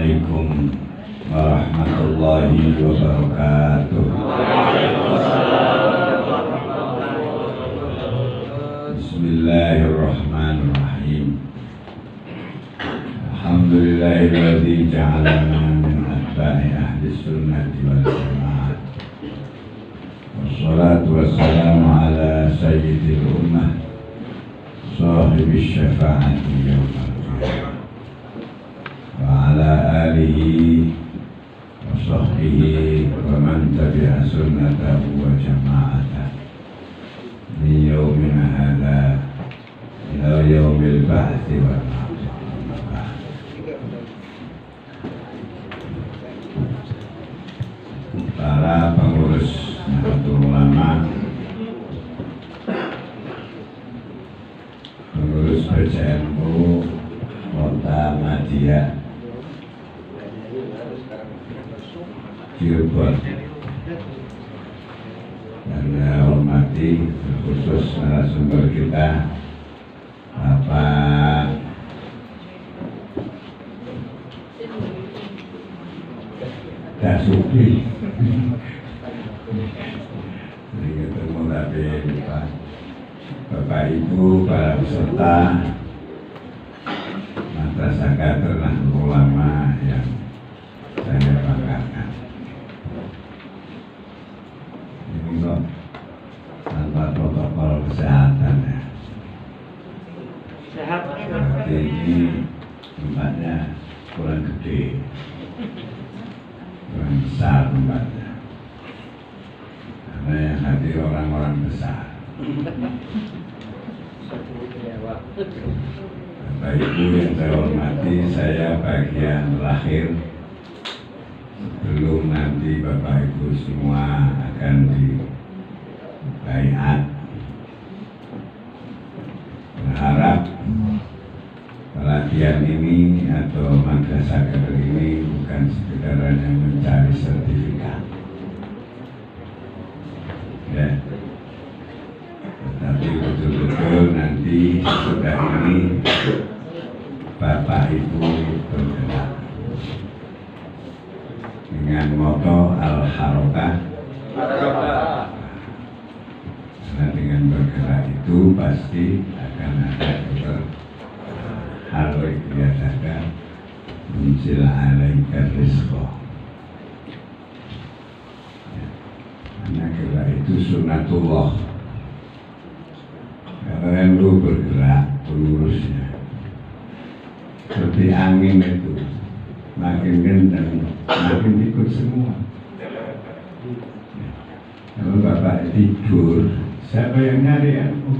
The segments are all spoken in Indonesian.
Assalamualaikum warahmatullahi wabarakatuh. Bismillahirrahmanirrahim. Alhamdulillahilladzi ja'alana min atba'i ahli sunnati wal jamaah. Wassalatu wassalamu ala sayyidil ummah sahibi syafa'ati yawmal qiyamah wa ala alihi wa sahbihi wa man tabi'a sunnatahu wa jama'atahu min yawmina hadha ila yawmil ba'thi wal ba'th. Para pengurus Nahdlatul Ulama, pengurus PCNU Kota Madia Cirebon, dan saya hormati khusus narasumber kita Bapak Dasuki. Sering ketemu tapi lupa. Bapak Ibu, para peserta Madrasah Kader Nahdlatul Ulama yang saya banggakan. Ini kok tanpa protokol kesehatan ya. Berarti ini tempatnya kurang gede, kurang besar tempatnya, karena yang hadir orang-orang besar. Bapak Ibu yang saya hormati, saya bagian terakhir sebelum nanti Bapak Ibu semua akan dibaiat. Berharap pelatihan ini atau madrasah kader ini bukan sekedar hanya mencari sertifikat, ya, tetapi betul-betul nanti sudah ini Bapak Ibu bergerak dengan moto al-harokah, karena dengan bergerak itu pasti akan ada harus dikatakan unzil alaika rizqa. Karena gerak itu sunnatullah. Kalau yang lu bergerak pengurusnya seperti angin itu, makin kencang makin ikut semua. Kalau Bapak tidur, siapa yang nyari aku?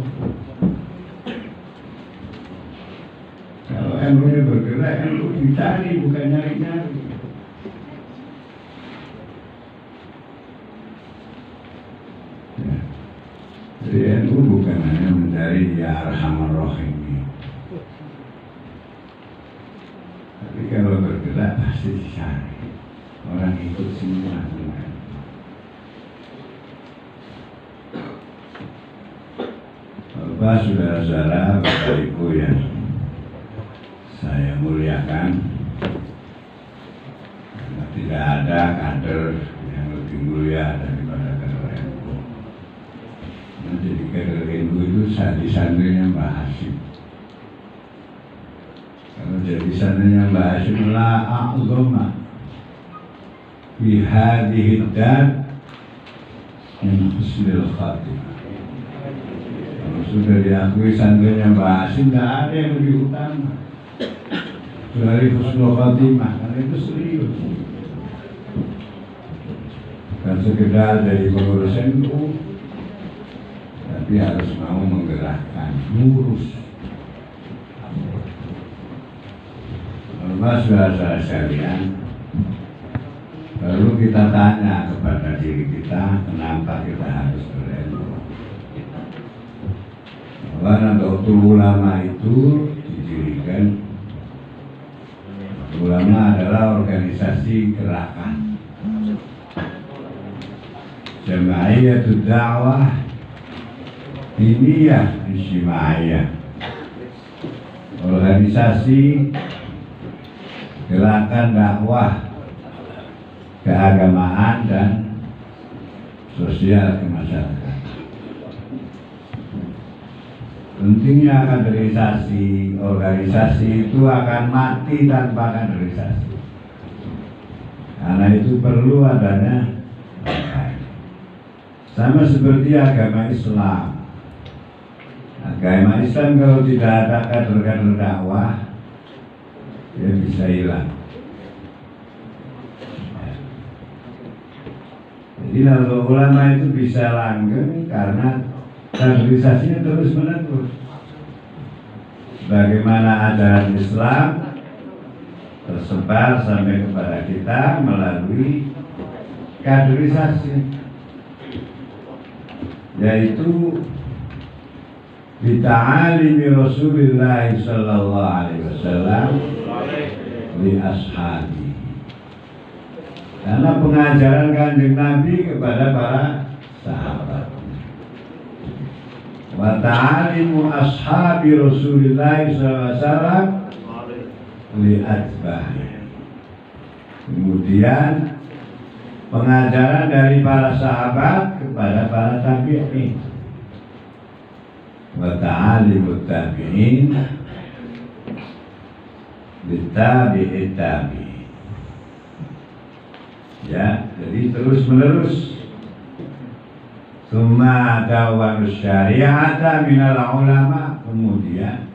Kalau NU-nya bergerak, NU dicari, bukan nyari-nyari. Ya. Jadi NU bukan hanya mencari ya Arhamar Rahim. Tapi kalau bergerak pasti dicari. Orang ikut semua. Bapak, saudara-saudara, Bapak Ibu yang saya muliakan, karena tidak ada kader yang lebih mulia daripada kader NU. Jadi kader NU itu santri-santrinya Mbah Hasyim. Kalau jadi santrinya Mbah Hasyim, la a'zama fi hadhihi ad-dar min husnil khatimah. Kalau sudah diakui santrinya Mbah Hasyim, tidak ada yang lebih utama dari husnul khatimah, karena itu serius. Bukan sekedar dari pengurus NU, tapi harus mau menggerakkan, ngurus. Saudara-saudara sekalian, perlu kita tanya kepada diri kita, kenapa kita harus ber-NU? Bahwa Nahdlatul Ulama itu didirikan, ulama adalah organisasi gerakan Jamaiyatud Da'wah Diniyah Ijtimaiyah, organisasi gerakan dakwah keagamaan dan sosial kemasyarakatan. Pentingnya kaderisasi, organisasi itu akan mati tanpa kaderisasi. Karena itu perlu adanya sama seperti agama Islam. Agama Islam kalau tidak ada kader-kader dakwah, ya bisa hilang. Jadi kalau ulama itu bisa langgeng karena kaderisasinya terus menerus. Bagaimana ajaran Islam tersebar sampai kepada kita melalui kaderisasi, yaitu bita'alimi Rasulullah sallallahu alaihi wasallam li ashabi. Karena pengajaran Kanjeng Nabi kepada para sahabat. Wa ta'alimu ashabi Rasulullah sallallahu alaihi wasallam li atba'i. Kemudian pengajaran dari para sahabat kepada para tabi'in. Wa ta'alimu tabi'in li tabi'it tabi'in. Ya, jadi terus menerus. Tsumma dawarus syari'ata minal ulama. Kemudian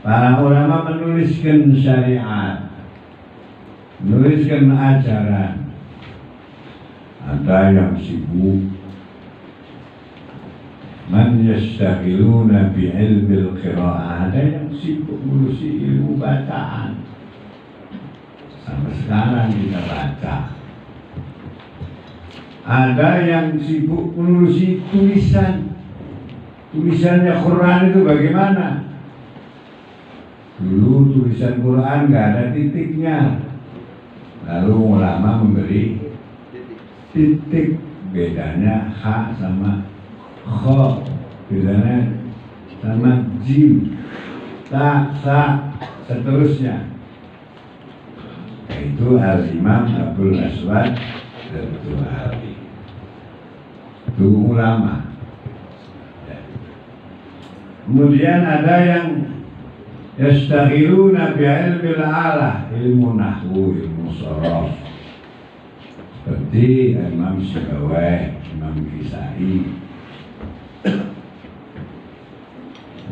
para ulama menuliskan syariat, menuliskan ajaran. Ada yang sibuk, man yastaghiluna bi ilmil qira'ah, ada yang sibuk ngurusi ilmu bacaan. Sampai sekarang kita baca. Ada yang sibuk menulis tulisan. Tulisannya Quran itu bagaimana? Dulu tulisan Quran nggak ada titiknya. Lalu ulama memberi titik, bedanya ha sama kho, bedanya sama jim, ta, sa, seterusnya. Itu Al-Imam Abdul Aswad Al-Du'ali. Itu ulama. Kemudian ada yang yastaghiluna bi'ilmil alah, ilmu nahwu, ilmu sharaf. Seperti Imam Sibawayh, Imam Kisai,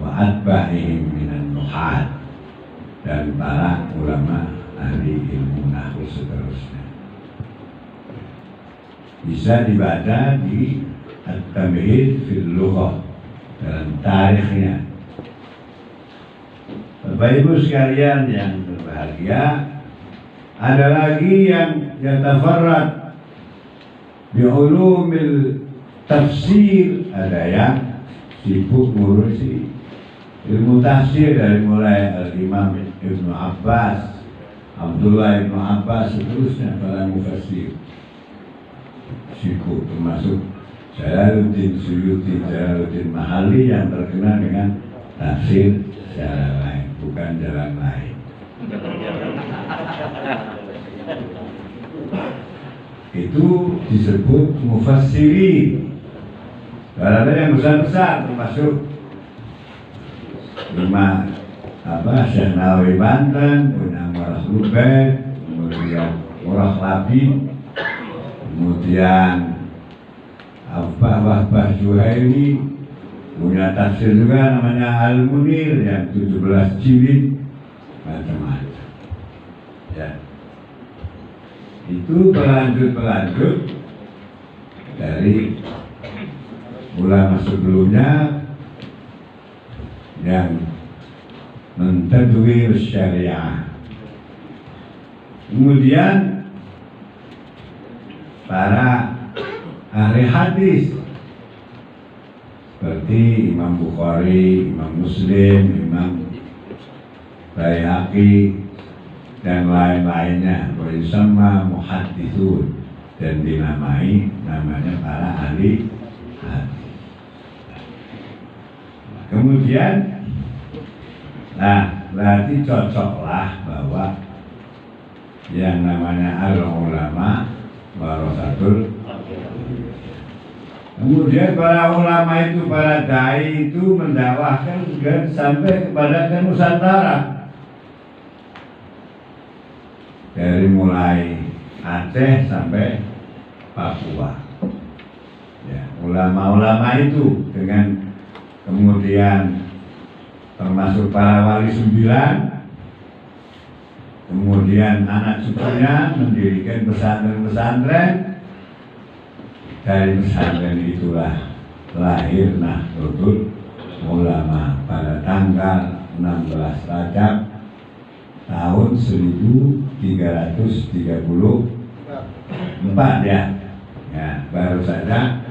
wa atba'ihim minan nuhat, dan para ulama ahli ilmu nahwu seterusnya. Bisa dibaca di At-Tamhid fil Lughah, dalam tarikhnya. Bapak Ibu sekalian yang berbahagia, ada lagi yang yatafarrad bi ulumil tafsir, ada yang sibuk ngurusi ilmu tafsir dari mulai Al-Imam Ibnu Abbas, Abdullah Ibnu Abbas, seterusnya para mufassir. Sibuk, termasuk Jalaluddin Suyuti, Jalaluddin Mahalli yang terkenal dengan tafsir secara lain, bukan jalan lain. Itu disebut mufassirin. Ada yang besar-besar, termasuk Syekh Nawawi Banten, punya Murah Lubek, kemudian Murah Labi, kemudian Wahbah Zuhairi, punya tafsir juga namanya Al-Munir yang 17 jilid, macam-macam. Ya. Itu pelanjut dari ulama sebelumnya yang mentadwir syariah. Kemudian para ahli hadis seperti Imam Bukhari, Imam Muslim, Imam Baihaqi dan lain-lainnya, bersama muhadditsun, dan dinamai namanya para ahli hadis. Kemudian, berarti cocoklah bahwa yang namanya al-ulama warasatul. Kemudian para ulama itu, para dai itu mendakwahkan juga sampai kepada ke Nusantara. Dari mulai Aceh sampai Papua. Ya, ulama-ulama itu dengan kemudian termasuk para wali 9, kemudian anak cucunya mendirikan pesantren-pesantren. Dari pesantren itulah lahir Nahdlatul Ulama pada tanggal 16 Rajab tahun 1334 ya. Ya, baru saja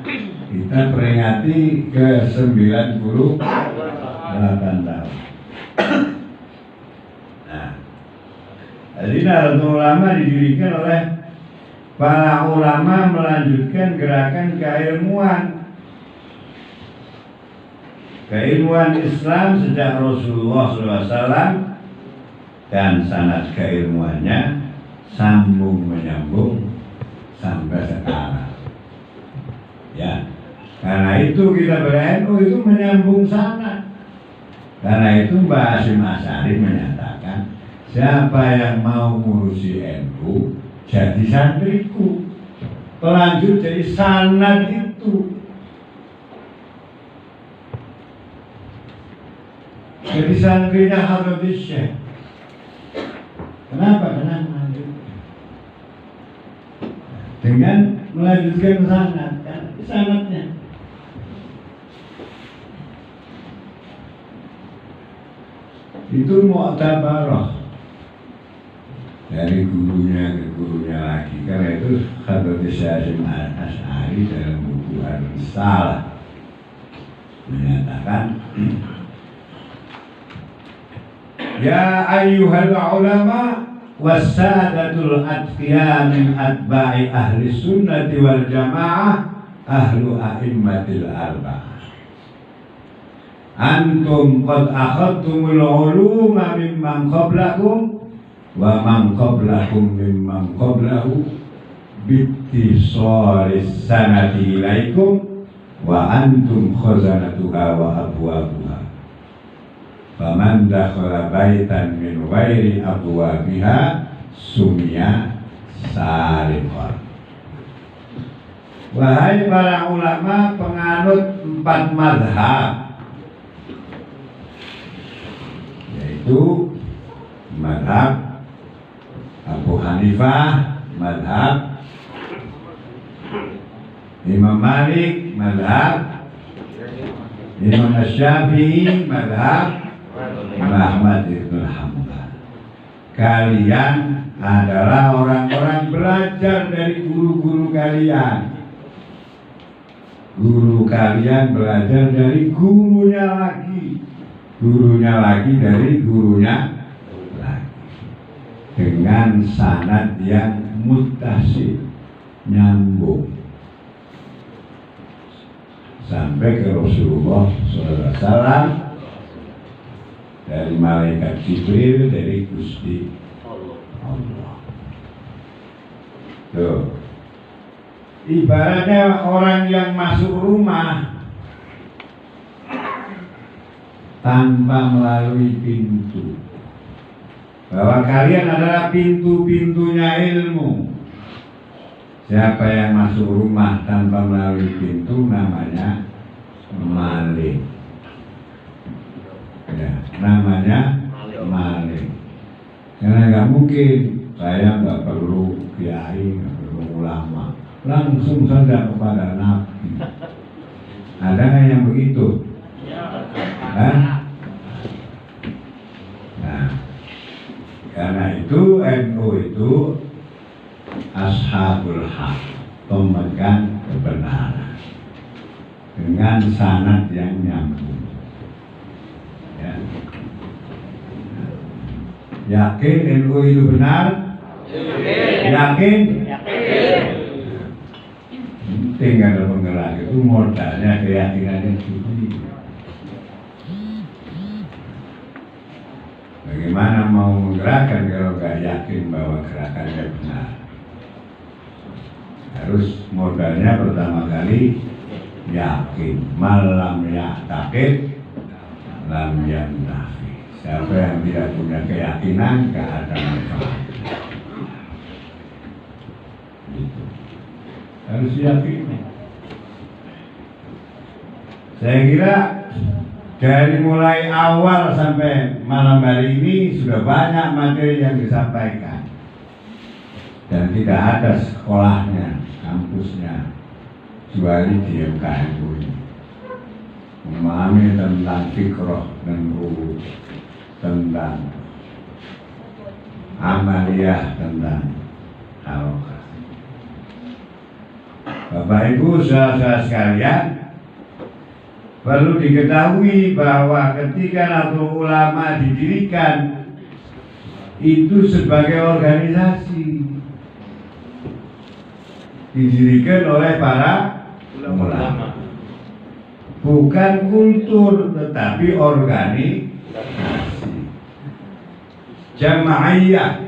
kita peringati ke 98 tahun. Nah, jadi Nahdlatul Ulama didirikan oleh para ulama melanjutkan gerakan keilmuan Islam sejak Rasulullah SAW, dan sanad keilmuannya sambung menyambung sampai sekarang. Ya, karena itu kita ber-NU itu menyambung sanad. Karena itu Mbah Hasyim Asy'ari menyatakan, siapa yang mau ngurusi NU jadi santriku, lanjut jadi sanad itu. Jadi santrinya Habibie Syekh. Kenapa? Karena melanjutkan dengan melanjutkan sanad, kan sanadnya. Itu mu'tabarah dari gurunya ke gurunya lagi. Karena itu Habibie Hasyim Asy'ari dalam buku Ar-Risalah menyatakan, ya ayyuhal ulama wasadatul atqiya min atba'i ahli sunnati wal jamaah ahlu a'immatil arba'ah, antum qad akhadtumul uluma mimman qablakum wa man qablakum mimman qablahu bittisalis sanati ilaikum wa antum khazanatuha wa abwabuha, faman dakhala baitan min ghairi abwabiha sumia sariqan. Wahai para ulama penganut 4 mazhab, yaitu mazhab Abu Hanifah, mazhab Imam Malik, mazhab Imam Syafi'i, mazhab Ahmad ibn Hanbal. Kalian adalah orang-orang belajar dari guru-guru kalian. Guru kalian belajar dari gurunya lagi, gurunya lagi dari gurunya lagi, dengan sanad yang muttasil, nyambung sampai ke Rasulullah SAW, dari malaikat Jibril, dari Gusti Allah. Tuh, ibaratnya orang yang masuk rumah tanpa melalui pintu, bahwa kalian adalah pintu-pintunya ilmu. Siapa yang masuk rumah tanpa melalui pintu namanya maling. Ya, namanya maling. Karena nggak mungkin saya nggak perlu kiai, nggak perlu ulama, langsung saja kepada Nabi. Ada nggak yang begitu? Nah, karena itu NU itu ashabul haq, pemegang kebenaran dengan sanad yang nyambung. Ya. Yakin NU itu benar? Yakin? Penting kalau penggerak itu modalnya keyakinannya sendiri. Bagaimana mau menggerakkan kalau nggak yakin bahwa gerakannya benar? Harus modalnya pertama kali yakin. Malam ya'taqid lam yantafi. Siapa yang tidak punya keyakinan nggak ada manfaat. Gitu. Harus yakin. Saya kira dari mulai awal sampai malam hari ini sudah banyak materi yang disampaikan dan tidak ada sekolahnya, kampusnya, kecuali di MKMU ini memahami tentang fikroh dan tentang amaliyah, tentang harokat. Bapak Ibu saudara sekalian, perlu diketahui bahwa ketika Nahdlatul Ulama didirikan itu sebagai organisasi, didirikan oleh para ulama, bukan kultur tetapi organisasi jamaiyah.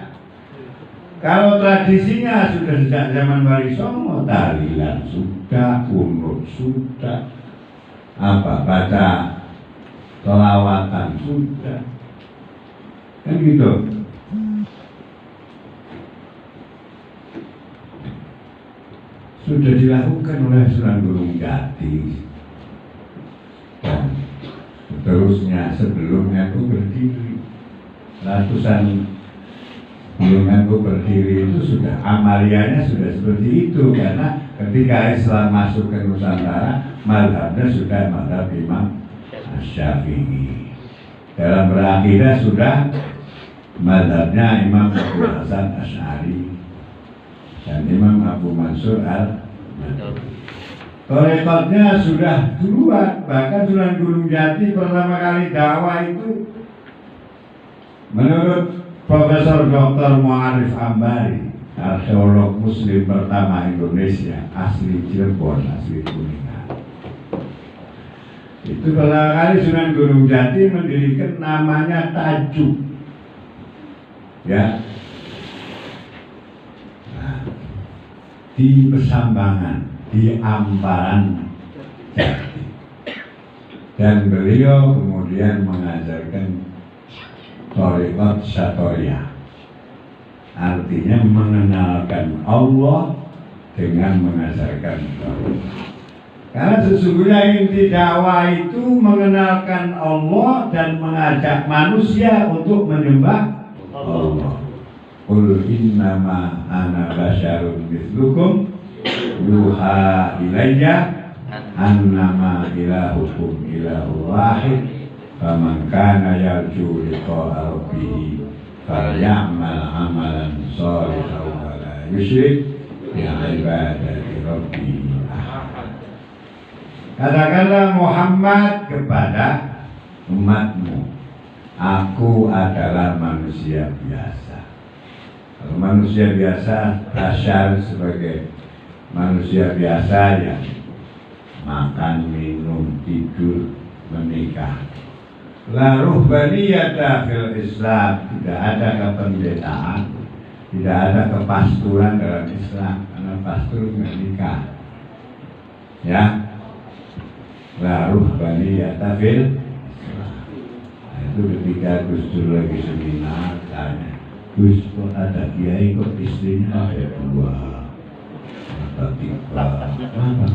Kalau tradisinya sudah sejak zaman Wali Songo, tahlilan sudah, kunut sudah, baca sholawatan sudah, kan gitu. Sudah dilakukan oleh Sunan Gunung Jati dan seterusnya. Sebelumnya itu berdiri ratusan, sebelumnya itu berdiri itu sudah amaliyahnya sudah seperti itu, karena ketika Islam masuk ke Nusantara, mazhabnya sudah mazhab Imam Syafi'i. Dalam berakidah sudah mazhabnya Imam Abu Hasan Asy'ari dan Imam Abu Mansur Al-Maturidi. Torekotnya sudah duluan, bahkan Sunan Gunung Jati pertama kali dakwah itu menurut Profesor Dr. Mu'arif Ambari, arkeolog Muslim pertama Indonesia, asli Cirebon, asli Kuningan. Itu pertama kali Sunan Gunung Jati mendirikan namanya Tajuk, ya, nah, di Pesambangan, di Amparan Jati. Dan beliau kemudian mengajarkan Thariqat Satoriyah, artinya mengenalkan Allah dengan mengajarkan Allah. Karena sesungguhnya inti dakwah itu mengenalkan Allah dan mengajak manusia untuk menyembah Allah. Qul innama ana basyarun mithlukum yuha ilayya annama ilahukum ilahu wahid faman kana yarju liqa'a rabbih falyamal amalan shalihan wa la yusyrik bi ibadati rabbih ahad. Katakanlah Muhammad kepada umatmu, aku adalah manusia biasa. Kalau manusia biasa, asyar sebagai manusia biasa yang makan, minum, tidur, menikah. La ruhbaniyata fil Islam, tidak ada kependetaan, tidak ada kepasturan dalam Islam, karena pastur menikah. Ya, la ruhbaniyata fil Islam. Nah, itu ketika Gus Dur lagi seminar, tanya, Gus, kok ada kiai kok istrinya ada 2 atau 3? Apa?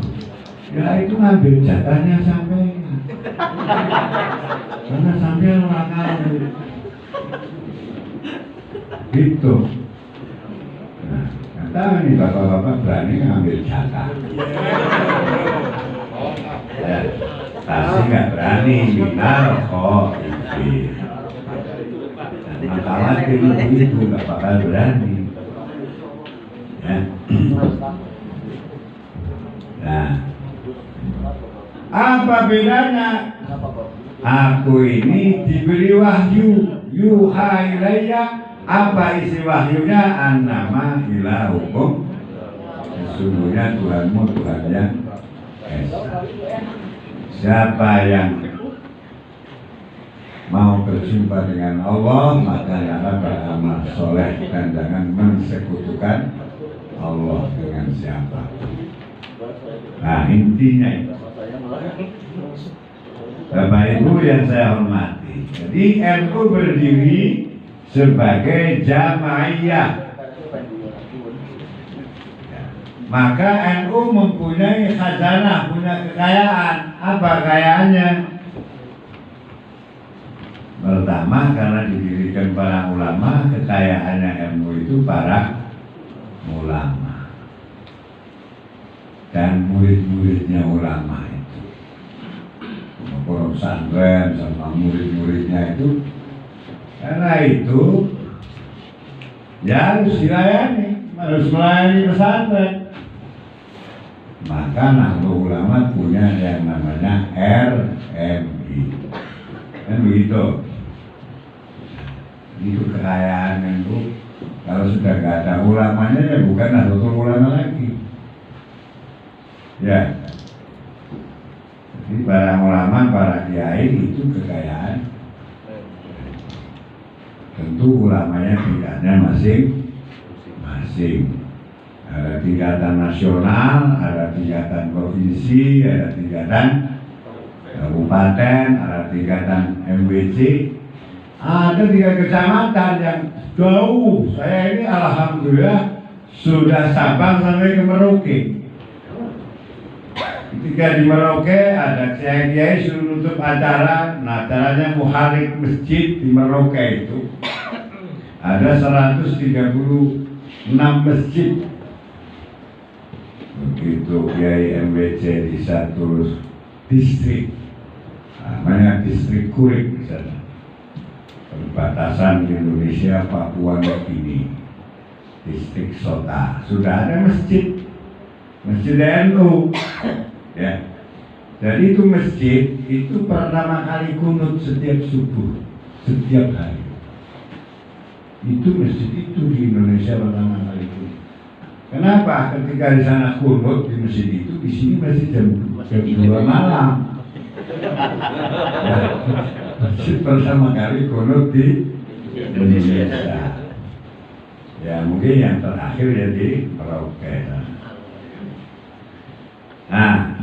Ya itu ngambil jatahnya sampai, karena sampai orang kali gitu. Nah, kata ini bapak-bapak berani ngambil jatah, ya, pasti nggak berani minal kok ibu. Masalah ibu nggak bakal berani, ya. Nah, apa bedanya? Aku ini diberi wahyu, yuha ilayya. Apa isi wahyunya? Annama ilahukum, sesungguhnya Tuhanmu Tuhan yang esa. Siapa yang mau berjumpa dengan Allah, maka adalah beramal soleh dan jangan mensekutukan Allah dengan siapa. Nah, intinya itu. Bapak Ibu yang saya hormati, jadi NU berdiri sebagai jamaiyah. Maka NU mempunyai khazanah, punya kekayaan. Apa kekayaannya? Pertama, karena didirikan para ulama, kekayaannya NU itu para ulama dan murid-muridnya ulama itu. Pondok pesantren sama murid-muridnya itu. Karena itu ya harus dilayani, harus melayani pesantren. Maka Nahdlatul Ulama punya yang namanya RMI, kan begitu. Itu kekayaan itu. Kalau sudah nggak ada ulamanya ya bukan Nahdlatul Ulama lagi. Ya, jadi para ulama, para kiai itu kekayaan. Tentu ulamanya tingkatnya masing-masing. Ada tingkatan nasional, ada tingkatan provinsi, ada tingkatan kabupaten, ada tingkatan MWC, ada 3 kecamatan yang jauh. Saya ini alhamdulillah sudah Sabang sampai ke Merauke. Ketika di Merauke ada kiai suruh nutup acara, nah acaranya muharrik masjid di Merauke itu. Ada 136 masjid. Begitu Kiai MWC di satu distrik, namanya distrik Kurik di sana, perbatasan Indonesia Papua Nugini, distrik Sota, sudah ada masjid NU, ya. Jadi itu masjid itu pertama kali kunut setiap subuh, setiap hari. Itu masjid itu di Indonesia pertama kali kunut. Kenapa? Ketika di sana kunut di masjid itu, di sini masih jam 2 malam. Masjid pertama kali kunut di Indonesia. Ya mungkin yang terakhir ya di Merauke. Nah,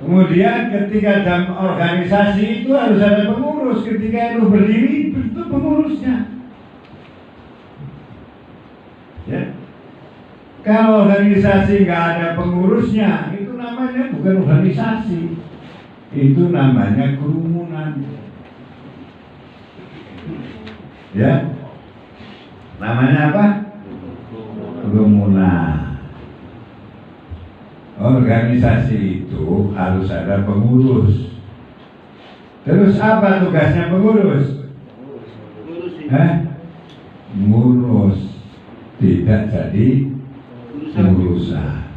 kemudian ketika jam organisasi itu harus ada pengurus. Ketika NU berdiri itu pengurusnya. Ya. Kalau organisasi nggak ada pengurusnya, itu namanya bukan organisasi, itu namanya kerumunan. Ya, namanya apa? Kerumunan. Organisasi itu harus ada pengurus. Terus apa tugasnya pengurus? Ngurus, tidak jadi urusan.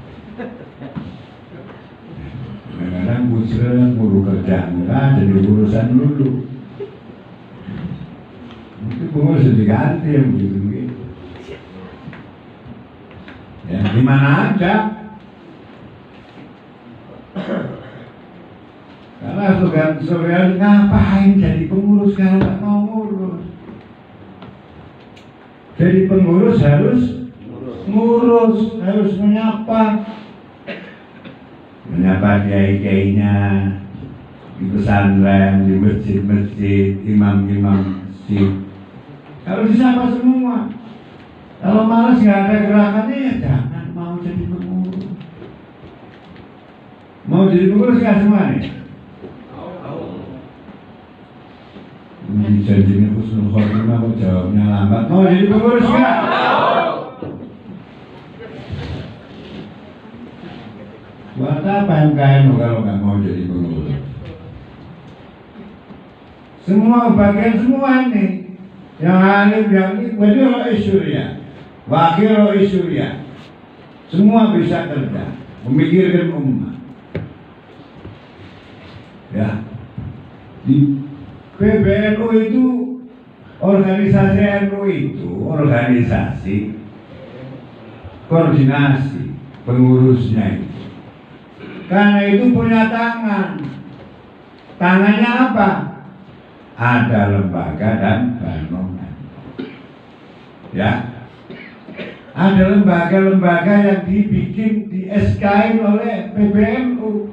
Kadang-kadang musrem, guru kerja enggak, jadi urusan dulu. Itu pengurus diganti yang begitu-begitu. Ya, di mana aja. Karena saudara ngapain jadi pengurus kalau nggak mau ngurus? Jadi pengurus harus ngurus, harus menyapa kiai-kiainya di pesantren, di masjid-masjid, imam-imam masjid. Harus disapa semua. Kalau malas nggak ada gerakannya ya jangan mau jadi pengurus. Mau jadi pengurus nggak semua nih? Ini janjinya husnul khotimah kok jawabnya lambat. Mau jadi pengurus nggak? Buat apa MKNU kalau nggak mau jadi pengurus? Semua bagian semua ini, yang alim, yang ini, beliau Syria, wakil Syria, semua bisa kerja, memikirkan umat. Ya, di PBNU itu, organisasi NU itu, organisasi koordinasi pengurusnya itu. Karena itu punya tangan. Tangannya apa? ada lembaga dan bangunan. Ya, ada lembaga-lembaga yang dibikin, di SK-in oleh PBNU,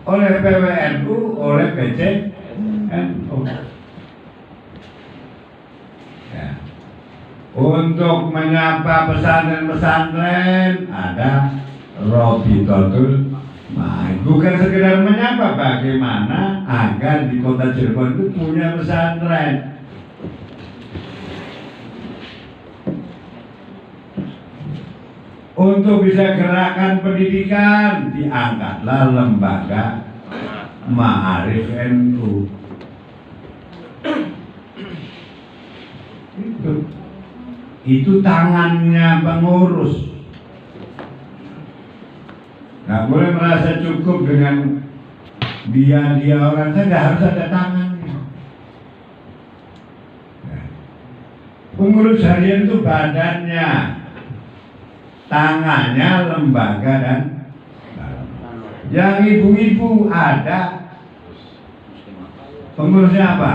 oleh PWNU, oleh PCNU. Ya. Untuk menyapa pesantren-pesantren ada Robitotul Main. Bukan sekedar menyapa, bagaimana agar di kota Cirebon itu punya pesantren. Untuk bisa gerakan pendidikan, diangkatlah lembaga Ma'arif NU. Itu tangannya pengurus. Nggak boleh merasa cukup dengan dia orang, saya nggak harus ada tangannya. Pengurus harian itu badannya, tangannya lembaga dan yang ibu-ibu ada pengurusnya apa?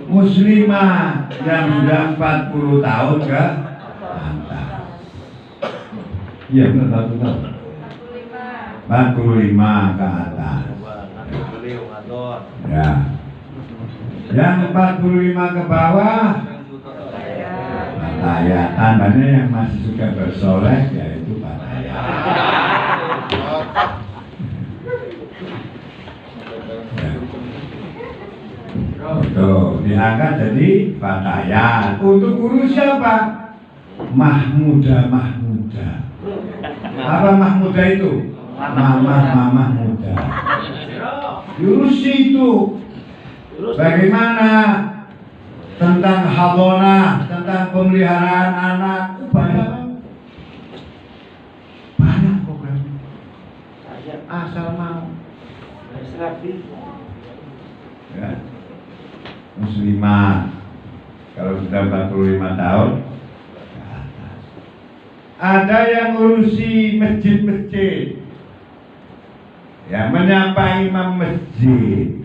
Muslimah yang sudah 40 tahun ke atas. Iya benar, 45 ke atas. Ya. Yang 45 ke bawah, Pataya. Tandanya yang masih suka bersolek yaitu Pataya. Tuh, diangkat jadi Pataya. Untuk guru siapa? Mahmuda. Apa Mahmuda itu? Mama muda. Diurusi itu. Bagaimana tentang hadonah, tentang pemeliharaan anak, banyak program. Asal mau. Ya. Muslimah kalau sudah 45 tahun ke atas. Ada yang ngurusi masjid-masjid, yang menyapa imam masjid,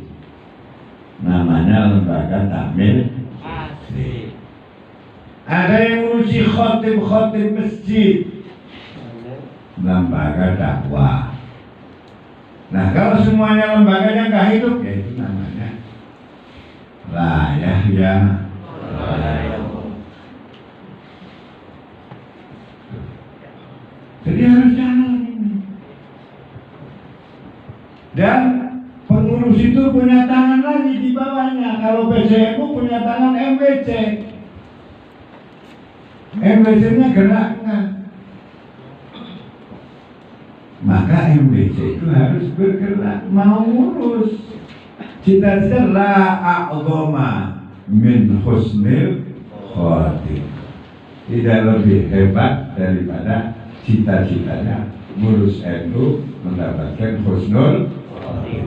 namanya lembaga takmir masjid. Ada yang ngurusi khotib masjid, lembaga dakwah. Nah, kalau semuanya lembaganya nggak hidup, ya itu namanya layah ya. Jadi harus jalan ini. Dan pengurus itu punya tangan lagi di bawahnya. Kalau PCNU punya tangan MWC. MWC-nya gerakkan. Maka MWC itu harus bergerak, mau ngurus. Cita-cita la a'zama min husnil khotim. Tidak lebih hebat daripada cita-citanya ngurus NU mendapatkan husnul khotim.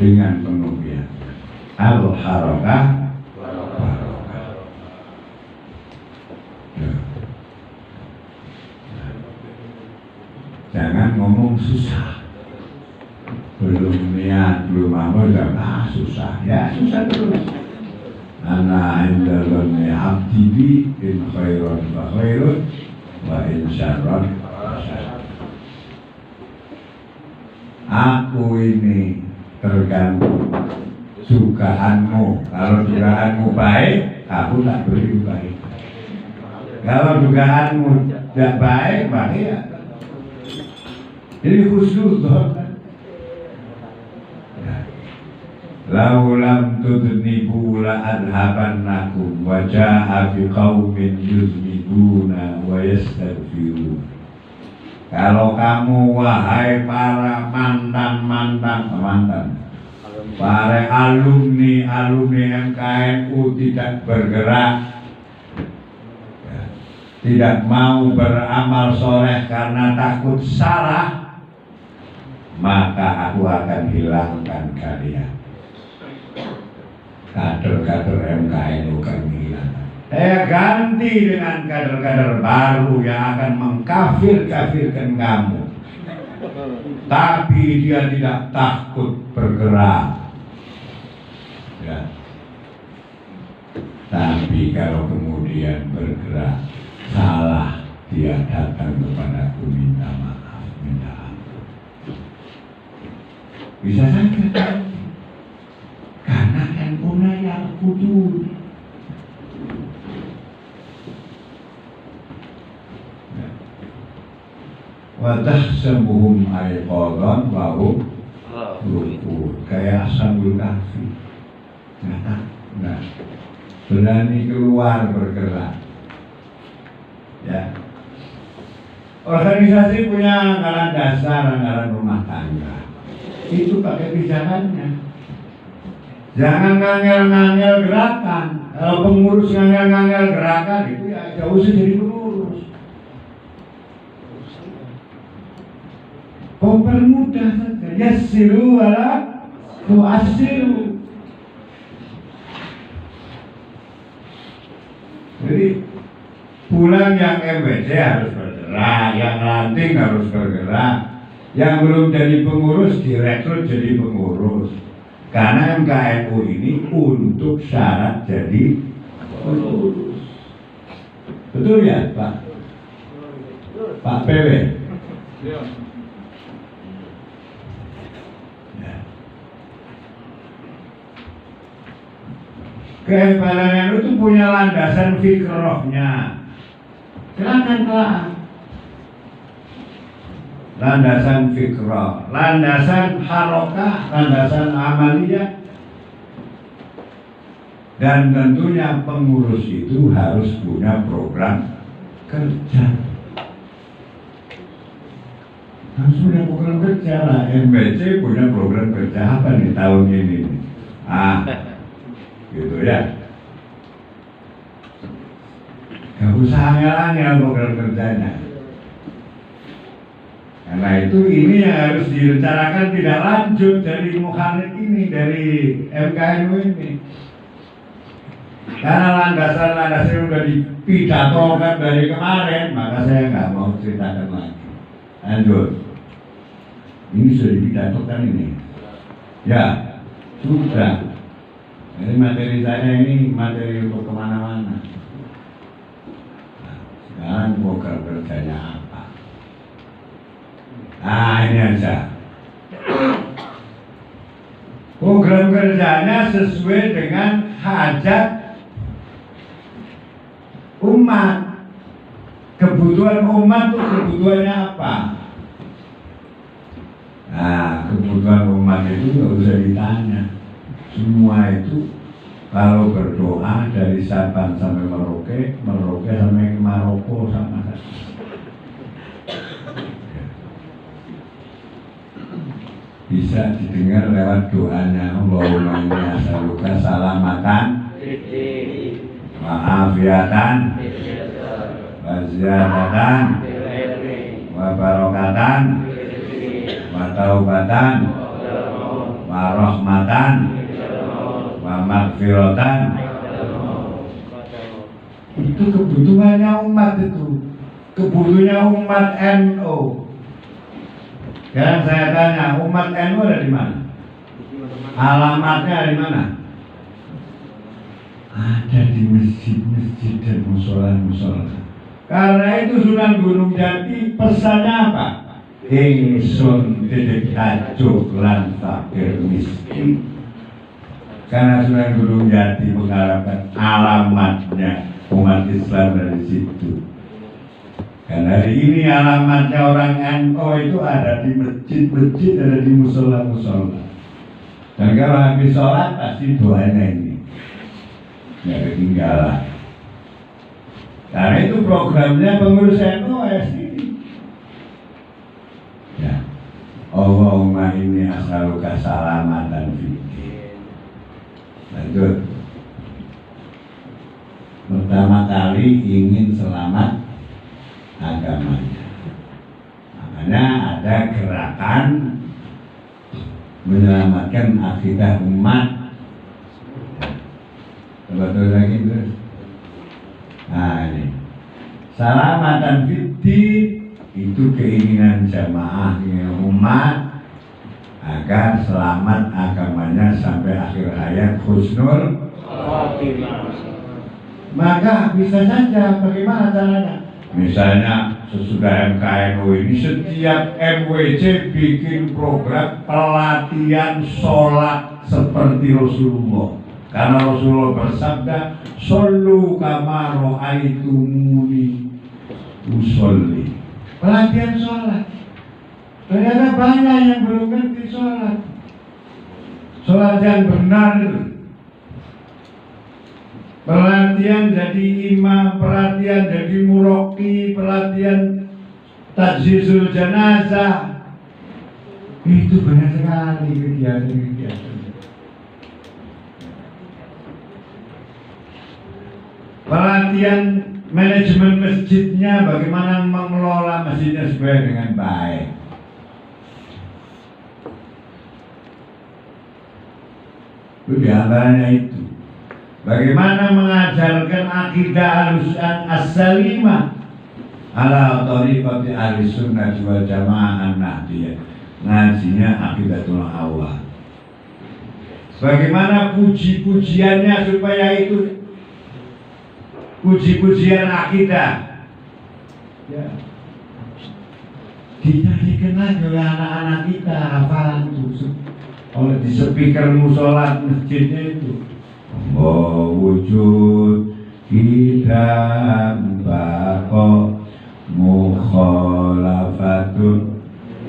Dengan pengubian al-harakah. Jangan ngomong susah, belum niat, belum apa, susah, ya susah terus. Ana indaloni abdi bi in khairon wa khairun wa in syarron wa syarron. Aku ini tergantung dugaanmu. Kalau dugaanmu baik, aku tak beri baik. Kalau dugaanmu tidak baik, maka ya. Jadi husnuzon. Lau lam tudnibu la adhabannakum wa ja'a fi qaumin yuzmibuna wa yastaghfirun. Kalau kamu wahai para mantan, para alumni MKNU tidak bergerak, tidak mau beramal soleh karena takut salah, maka aku akan hilangkan kalian. Kader-kader MKNU kami hilangkan. Saya ganti dengan kader-kader baru yang akan mengkafir-kafirkan kamu. tapi dia tidak takut bergerak. Ya. Tapi kalau kemudian bergerak salah, dia datang kepadaku minta maaf, minta ampun. Bisa saja karena NU-nya yang kudu. Wadah sembuhum ayqadhan wa hum rukud, kayak Ashabul Kahfi. Nah, berani keluar bergerak. Ya. Organisasi punya anggaran dasar, anggaran rumah tangga. Itu pakai pijakannya. Jangan ngangel-ngangel gerakan. Kalau pengurus ngangel-ngangel gerakan itu ya jauh sih jadi pengurus. Mempermudah saja. Yassiru wala tu'assiru. Jadi pulang yang MWC harus bergerak, yang ranting harus bergerak, yang belum jadi pengurus direkrut jadi pengurus. Karena MKNU ini untuk syarat jadi pengurus. Betul ya Pak? Pak PW? Kehebatan itu punya landasan fikrohnya. Silakan Pak. Landasan fikroh, landasan harokah, landasan amaliyah. Dan tentunya pengurus itu harus punya program kerja. Harus punya program kerja lah. MBC punya program kerja apa nih tahun ini? Gitu ya. Gak usah angel-angel program kerjanya. Karena itu ini yang harus direncanakan tidak lanjut dari Mukhanif ini, dari MKNU ini. Karena landasan-landasan sudah dipidatokan dari kemarin, maka saya nggak mau ceritakan lagi. Lanjut. Ini sudah dipidatokan ini. Ya, sudah. Jadi materi saya ini materi untuk kemana-mana. Nah, sekarang program kerjanya apa? Nah ini aja. Program kerjanya sesuai dengan hajat umat. Kebutuhan umat itu kebutuhannya apa? Nah kebutuhan umat itu nggak usah ditanya. Semua itu kalau berdoa dari Sabang sampai Merauke, Merauke sampai Maroko sama saja. Bisa didengar lewat doanya Allahumma inni as'aluka salamatan wa afiatan wa ziyadatan wa barakatan wa taubatan wa rahmatan wa maghfiratan. Itu kebutuhannya umat itu. Kebutuhannya umat NU. Sekarang saya tanya, umat NU ada di mana? Alamatnya di mana? Ada di masjid-masjid dan musola-musola. Karena itu Sunan Gunung Jati pesannya apa? Ingsun titik tajuk lan fakir miskin. Karena Sunan Gunung Jati mengharapkan alamatnya umat Islam dari situ. Karena hari ini alamatnya orang NU itu ada di masjid-masjid, ada di musola-musola. Dan kalau habis sholat pasti doanya ini nggak ketinggalan. Karena itu programnya pengurus NU ini. Ya, Allahumma inni as'aluka salamatan fiddin. Lanjut. Pertama kali ingin selamat agamanya. Makanya ada gerakan menyelamatkan akidah umat. Betul lagi terus. Nah ini salamatan fiddin, itu keinginan jamaahnya umat agar selamat agamanya sampai akhir hayat husnul khotimah. Maka bisa saja bagaimana caranya? Misalnya sesudah MKNU ini setiap MWC bikin program pelatihan sholat seperti Rasulullah. Karena Rasulullah bersabda, "Shollu kama ra'aitumuni usolli." Pelatihan sholat. Ternyata banyak yang belum ngerti sholat. Sholat yang benar itu. Pelatihan jadi imam, pelatihan jadi muroki, pelatihan tajhizul jenazah. Itu banyak sekali kegiatan-kegiatan. Pelatihan manajemen masjidnya, bagaimana mengelola masjidnya supaya dengan baik. Itu diantaranya itu. Bagaimana mengajarkan akidah al-sunnah as-salimah ala thariqati ahli sunnah wal jamaah an-nahdiyah. Ngajinya akidatul awal. Bagaimana puji-pujiannya supaya itu puji-pujian akidah ya dinyanyikan lagi oleh anak-anak kita, hafalan itu oleh di speaker musola masjidnya itu. Wujud kita bako mukhalafatun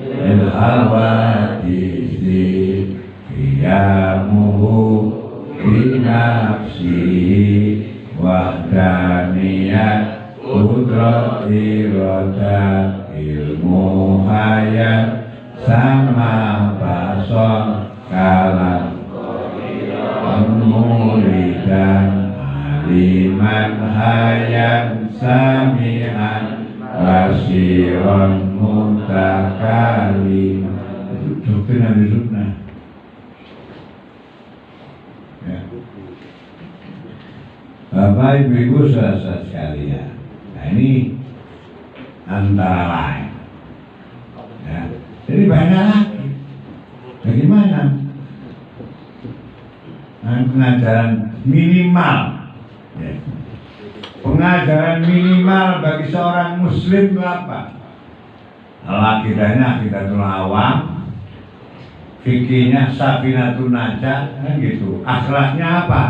il hawadisi qiyamuhu binafsi wahdaniyat kudrat irodat ilmu hayat sama basor kalam muridan aliman hayat sami'an basiron mutakalim. Itu doktrin ahli sunnah ya. Bapak Ibu Ibu saudara sekalian, nah ini antara lain ya. Jadi banyak lagi. Bagaimana pengajaran minimal ya. Pengajaran minimal bagi seorang muslim itu apa? Akidahnya akidatul awam, fikihnya safinatun najah, kan gitu. Akhlaknya apa?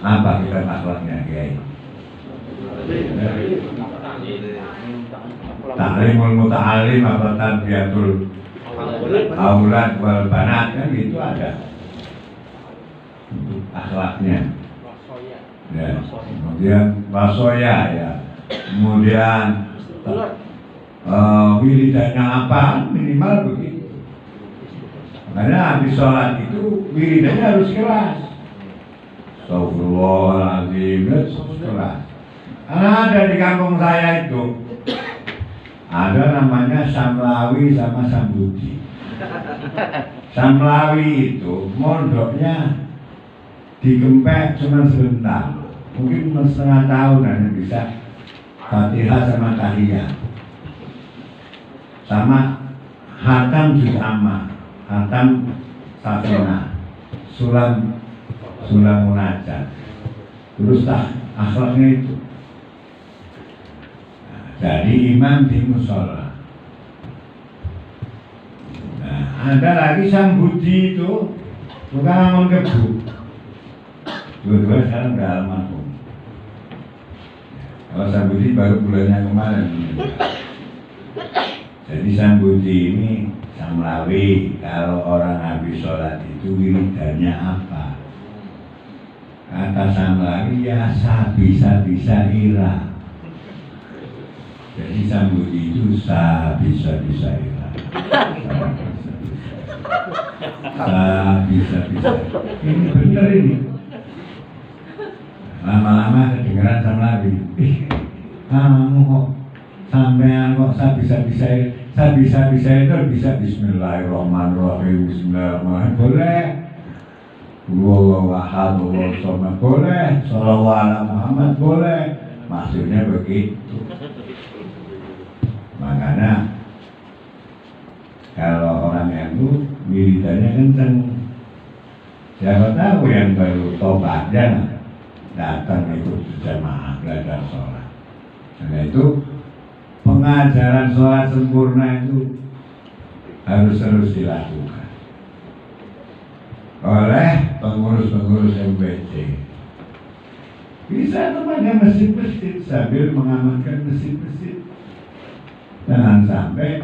Apa kita akhlaknya, Kiai? Ta'limul muta'alim apa tarbiyatul aulad wal banat, kan gitu ada. Akhlaknya ya, kemudian wasoya ya, kemudian wiridannya apa, minimal begitu. Karena habis sholat itu wiridannya harus keras. Astagfirullahaladzim, harus keras. Karena ada di kampung saya itu ada namanya Samlawi sama Sambudi. Samlawi itu mondoknya di Gempek cuma sebentar, mungkin setengah tahun hanya bisa Fatihah sama Tahiyah. Sama Hatam juga sama, Hatam Safina, Sulam Munajat. Terus akhlaknya itu. Nah, jadi imam di musola. Nah, ada lagi Sambudi itu bukan ngomong kebu. Dua-dua sekarang udah almarhum. Kalau Sambudi baru bulannya kemarin. Jadi Sambudi ini Samlawi, kalau orang habis sholat itu wiridannya apa? Kata Samlawi ya bisa ira. Jadi Sambudi itu bisa ira. Bisa. Ini benar ini. Lama-lama kedengeran Samlawi. Kamu kok sampean kok bisa itu bisa bismillahirrahmanirrahim, bismillahirrahmanirrahim, boleh. Wallahu ahad, Allahu samad, boleh. Shallallahu ala Muhammad, boleh. Maksudnya begitu. Makanya kalau orang NU militernya kenceng. Siapa tahu yang baru tobatnya datang ikut berjamaah belajar sholat. Karena itu pengajaran sholat sempurna itu harus terus dilakukan oleh pengurus-pengurus MWC. Bisa kepada masjid-masjid sambil mengamankan masjid-masjid. Jangan sampai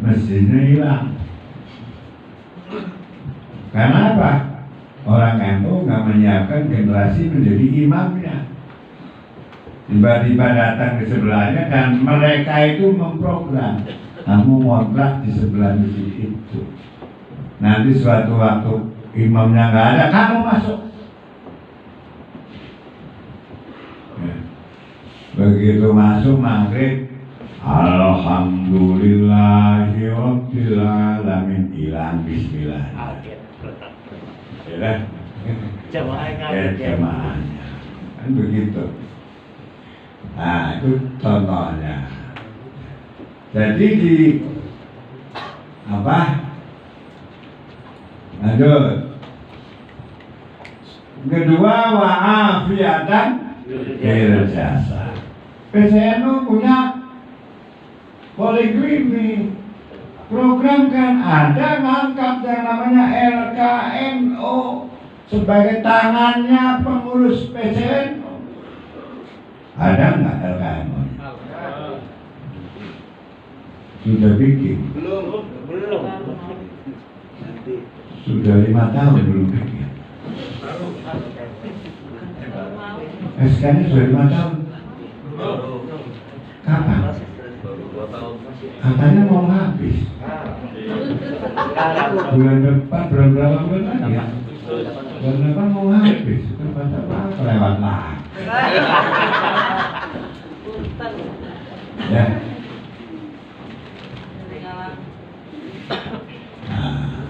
masjidnya hilang. Karena apa? Orang NU nggak menyiapkan generasi menjadi imamnya. Tiba-tiba datang ke sebelahnya dan mereka itu memprogram, kamu ngontrak di sebelah masjid itu. Nanti suatu waktu imamnya nggak ada, kamu masuk. Ya. Begitu masuk maghrib, alhamdulillahirabbil alamin, hilang bismillah. Ya, jamaahnya kan begitu. Nah, itu contohnya. Jadi di apa? Lanjut. Kedua, wa'afiatan fil jasad. PCNU punya poliklinik. Program kan ada ngangkat yang namanya LKNO sebagai tangannya pengurus PCNU. Ada nggak LKNO? Sudah bikin? Belum. Sudah 5 tahun belum bikin. SK-nya sudah 5 tahun. Kapan? Katanya mau habis. Bulan depan, bulan berapa bulan lagi ya? Bulan depan mau habis. Apa lewat lah. Ya. Nah,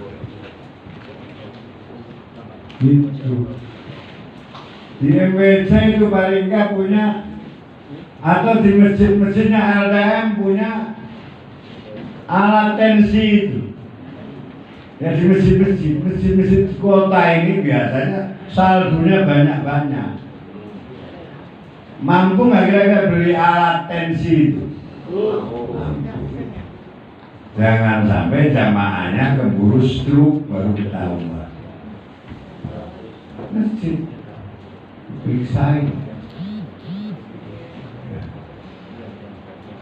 gitu. Di MWC itu paling nggak punya, atau di masjid-masjidnya LDM punya alat tensi itu. Ya di masjid-masjid kota ini biasanya saldonya banyak-banyak. Mampu nggak kira-kira beli alat tensi itu? Mampu. Jangan sampai jamaahnya keburu stroke baru ketahuan. Masjid periksain.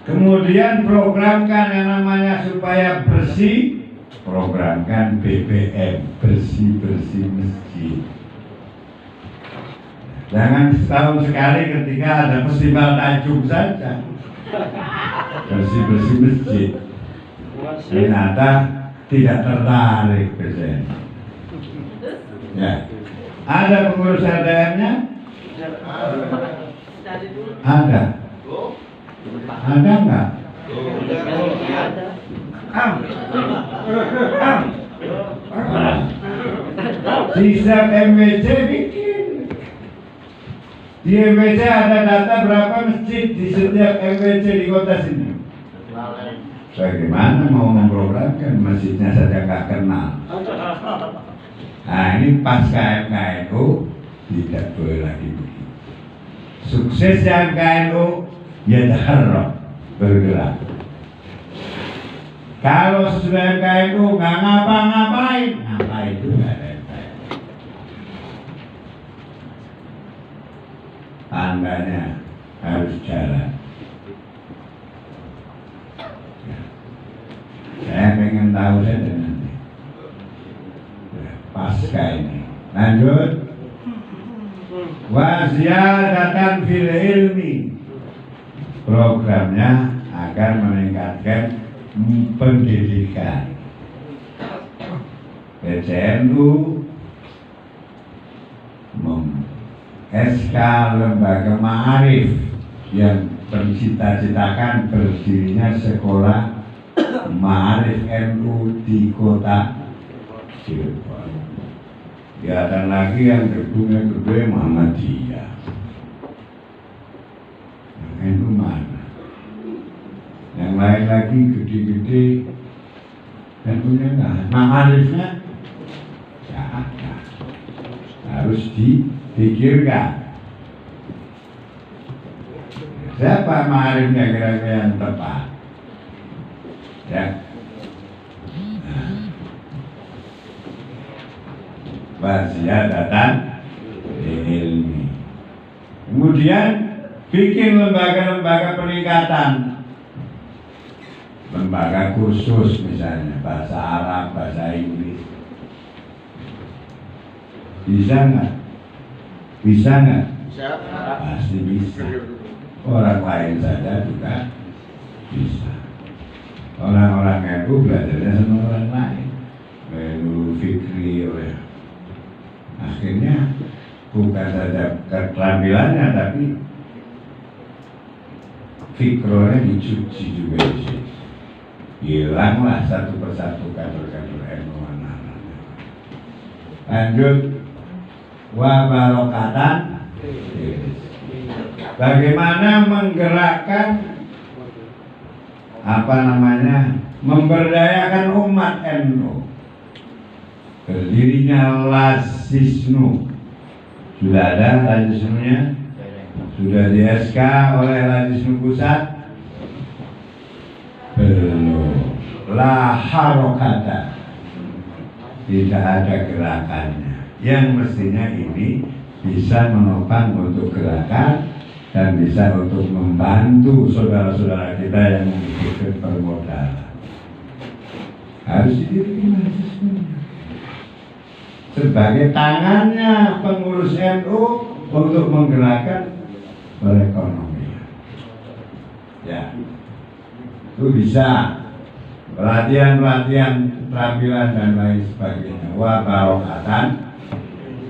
Kemudian programkan yang namanya supaya bersih, programkan BBM, bersih-bersih masjid. Jangan setahun sekali ketika ada festival Tanjung saja bersih-bersih masjid. Ternyata tidak tertarik ke sini. Ya. Ada pengurus LDM-nya? Ada. Ada nggak? Di setiap MWC bikin. Di MWC ada data berapa masjid di setiap MWC di kota sini. Bagaimana mau memprogramkan masjidnya saja nggak kenal. Nah ini pas KMKNU tidak boleh lagi begitu. Sukses yang KNU ya taharrok, bergerak. Kalau sesudah KNU nggak ngapa-ngapain, ngapain itu nggak ada yang baik. Tandanya harus jalan. Saya pengen tahu saja nanti pasca ini. Lanjut. Wa ziyadatan fil ilmi. Programnya agar meningkatkan pendidikan. PCNU SK Lembaga Ma'arif yang bercita-citakan berdirinya sekolah Ma'arif NU di kota Cirebon. Kelihatan lagi yang gedungnya gede Muhammadiyah. Yang NU mana? Yang lain lagi gede-gede dan punya nggak ma'arifnya ya ada, harus dipikirkan siapa ma'arifnya kira-kira yang tepat ya. Waziyadatan ilmi. Kemudian bikin lembaga-lembaga peningkatan, lembaga khusus misalnya bahasa Arab, bahasa Inggris. Bisa nggak? Bisa nggak? Bisa. Pasti bisa. Orang lain saja juga bisa. Orang-orang NU belajarnya sama orang lain. Dulu Fikri oleh akhirnya bukan saja keterampilannya tapi fikronya dicuci juga di sini. Hilanglah satu persatu kader-kader NU anak-anak. Lanjut wa barokatan. Bagaimana menggerakkan memberdayakan umat NU. Berdirinya Lasisnu. Sudah ada Lasisnunya? Sudah di SK oleh Lasisnu Pusat? Belum. La harokata. Tidak ada gerakannya. Yang mestinya ini bisa menopang untuk gerakan dan bisa untuk membantu saudara-saudara kita yang membutuhkan permodalan. Harus didirikan Lasisnunya sebagai tangannya pengurus NU untuk menggerakkan perekonomian. Ya, itu bisa pelatihan keterampilan dan lain sebagainya. Wa barokatan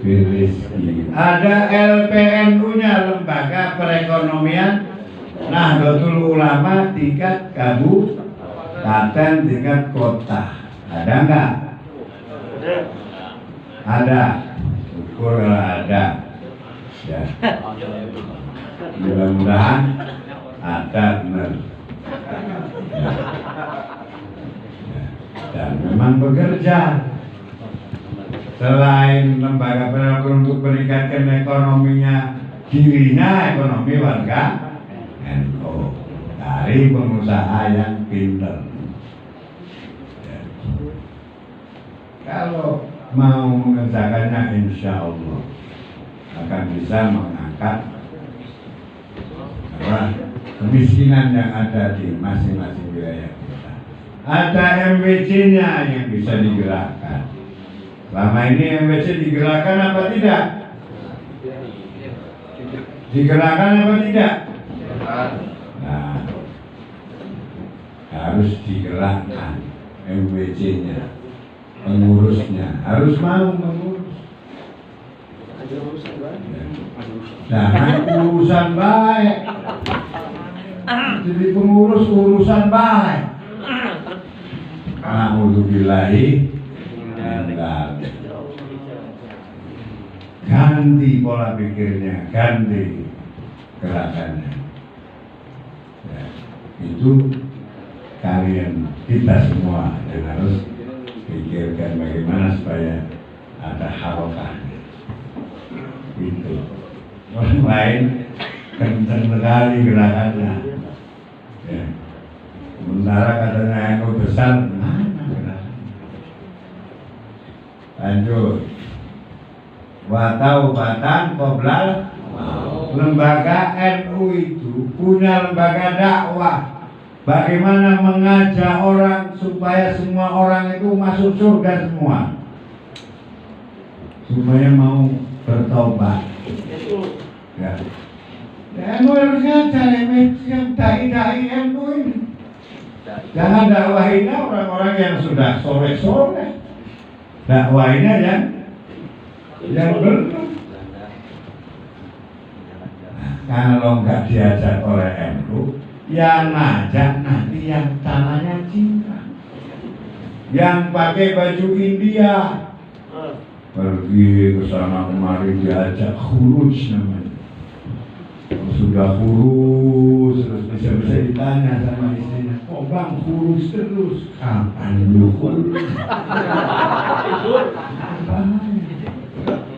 birizki. Ada LPNU-nya, lembaga perekonomian Nahdlatul Ulama tingkat kabupaten, tingkat kota. Ada enggak? Ada, syukur kalau ada ya. Mudah-mudahan ada benar ya. Dan memang bekerja selain lembaga perekonomian untuk meningkatkan ekonominya dirinya, ekonomi warga NU dari pengusaha yang pintar ya. Kalau mau mengerjakannya, insya Allah akan bisa mengangkat kemiskinan yang ada di masing-masing wilayah kita. Ada MWC-nya yang bisa digerakkan. Selama ini MWC digerakkan apa tidak? Digerakkan apa tidak? Nah, harus digerakkan MWC-nya. Pengurusnya harus mau mengurus. Jangan urusan baik. Jadi pengurus urusan baik. Alhamdulillahi. Ganti pola pikirnya, ganti gerakannya. Ya, itu kalian kita semua yang harus pikirkan bagaimana supaya ada harokahnya. Itu orang lain kencang sekali gerakannya ya. Sementara katanya NU besar, mana gerakannya? Lanjut. Watau batang qoblal. Lembaga NU itu punya lembaga dakwah. Bagaimana mengajak orang supaya semua orang itu masuk surga semua, supaya mau bertobat. Ya, NU harus ngajak yang dai-dai NU ini. Jangan dakwahinnya orang-orang yang sudah soleh-soleh, dakwahinnya yang belum. Nah, kalau nggak diajak oleh NU, yang ngajak nanti yang tanahnya cinta, yang pakai baju India, pergi ke sana kemari diajak khuruj namanya. Sudah khuruj terus bisa ditanya sama istrinya, kok bang kurus terus, kapan dukur?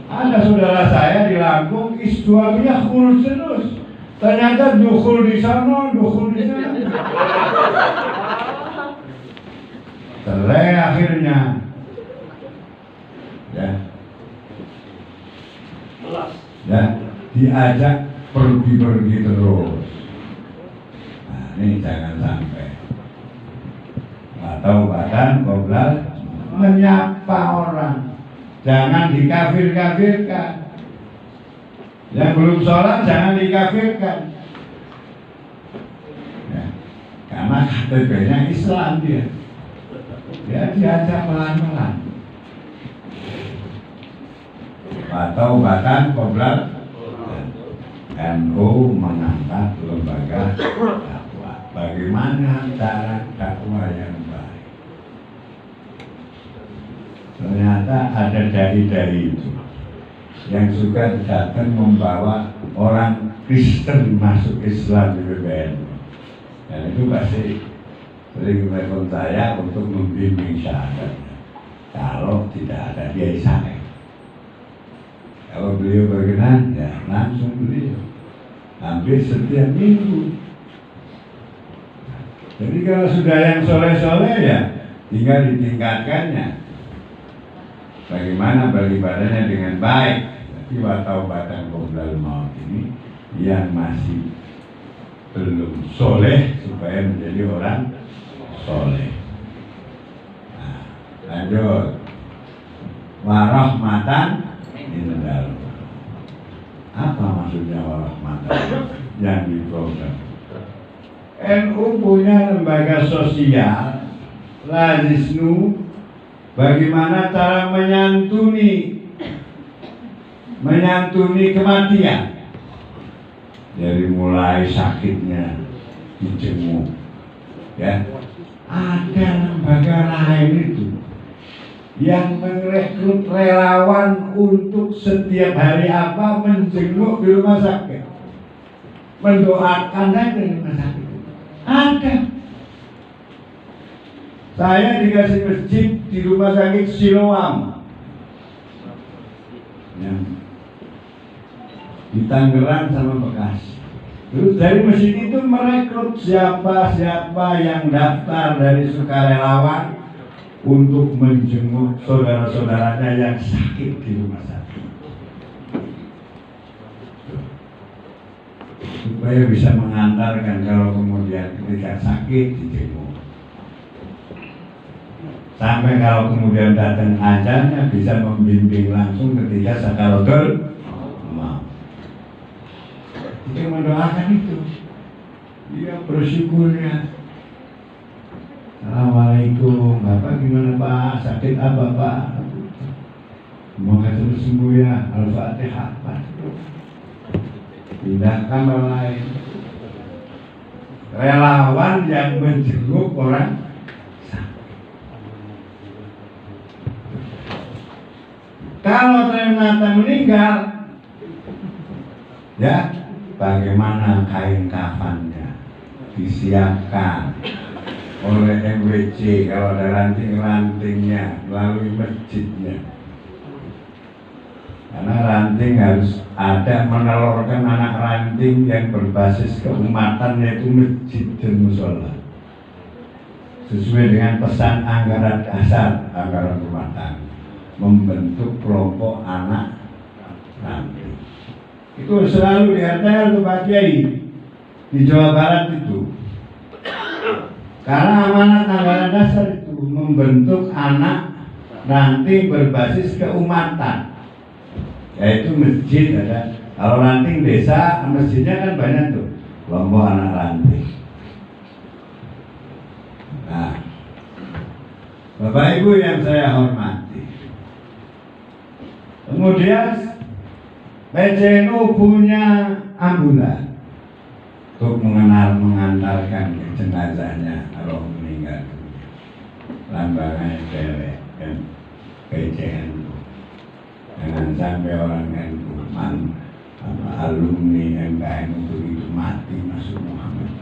Ada saudara saya di Lampung, suaminya kurus terus, ternyata dukur di sana, dukur di sana. Cerai akhirnya, ya, diajak pergi terus. Nah, ini jangan sampai. Atau bahkan goblal menyapa orang, jangan dikafir-kafirkan. Yang belum sholat jangan dikafirkan. Ya, karena KTP-nya Islam dia. Ya diajak pelan-pelan. Atau bahkan goblal NU mengangkat lembaga dakwah. Bagaimana cara dakwah yang baik? Ternyata ada dai-dai itu yang suka datang membawa orang Kristen masuk Islam di PBNU. Dan itu pasti sering telepon saya untuk membimbing syahadat. Kalau tidak ada Kiai Said, kalau beliau berkenan, ya langsung beliau. Hampir setiap minggu. Jadi kalau sudah yang soleh-soleh ya tinggal ditingkatkannya. Bagaimana beribadahnya dengan baik. Tapi watau-batang qoblal maut ini yang masih belum soleh supaya menjadi orang soleh. Nah, lanjut. Warahmatan indal. Apa maksudnya warahmatan yang diprogram? NU punya lembaga sosial, Lazisnu, bagaimana cara menyantuni kematian. Dari mulai sakitnya dijenguk, ya. Ada lembaga lain itu yang merekrut relawan untuk setiap hari apa menjenguk di rumah sakit, mendoakan aja di rumah sakit. Ada. Saya dikasih masjid di rumah sakit Siloam, yang di Tangerang sama Bekasi. Terus dari masjid itu merekrut siapa yang daftar dari sukarelawan untuk menjenguk saudara-saudaranya yang sakit di rumah sakit, supaya bisa mengantarkan kalau kemudian ketika sakit dijenguk, sampai kalau kemudian datang ajalnya bisa membimbing langsung ketika sakaratul maut. Dia mendoakan itu, dia bersyukurnya. Assalamualaikum, Bapak gimana Pak? Sakit apa Pak? Semoga sembuh ya. Al-Fatihah Pak. Pindah kamar lain. Relawan yang menjenguk orang sakit. Kalau ternyata meninggal, ya bagaimana kain kafannya disiapkan oleh MWC kalau ada ranting-rantingnya melalui masjidnya, karena ranting harus ada menelurkan anak ranting yang berbasis keumatan, yaitu masjid dan musola, sesuai dengan pesan anggaran dasar anggaran rumah tangga, membentuk kelompok anak ranting. Itu selalu dihargai oleh Pak Kiai di Jawa Barat itu. Karena amanat anggaran dasar itu membentuk anak ranting berbasis keumatan, yaitu masjid ada. Kalau ranting desa, masjidnya kan banyak tuh kelompok anak ranting. Nah, Bapak Ibu yang saya hormati, kemudian PCNU punya ambulan untuk mengantarkan jenazahnya kalau meninggal. Lambangnya cewek dan PCNU. Jangan sampai orang NU alumni MKN begitu mati masuk Muhammad.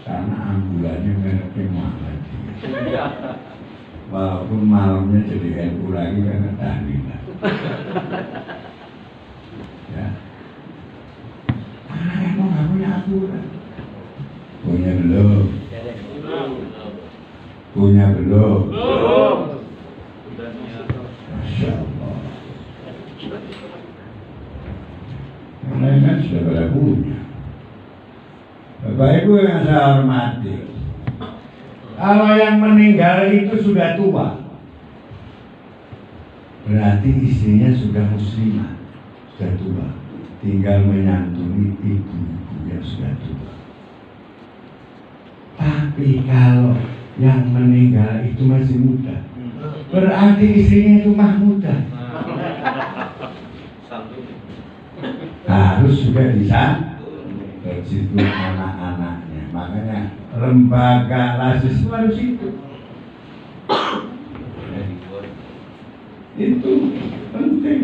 karena ambulannya mereknya Muhammad. Walaupun malamnya jadi NU lagi karena tahlilan. Ya. Karena NU nggak punya aturan. Punya belum? Punya belum? Belum. Masya Allah. Yang lain kan sudah pada punya. Bapak Ibu yang saya hormati, kalau yang meninggal itu sudah tua, berarti istrinya sudah muslimah, sudah tua, tinggal menyantuni ibu-ibu yang sudah tua. Tapi kalau yang meninggal itu masih muda, berarti istrinya itu mah muda, harus juga disantuni situ anak-anaknya. Makanya lembaga lasis itu harus itu. Itu penting.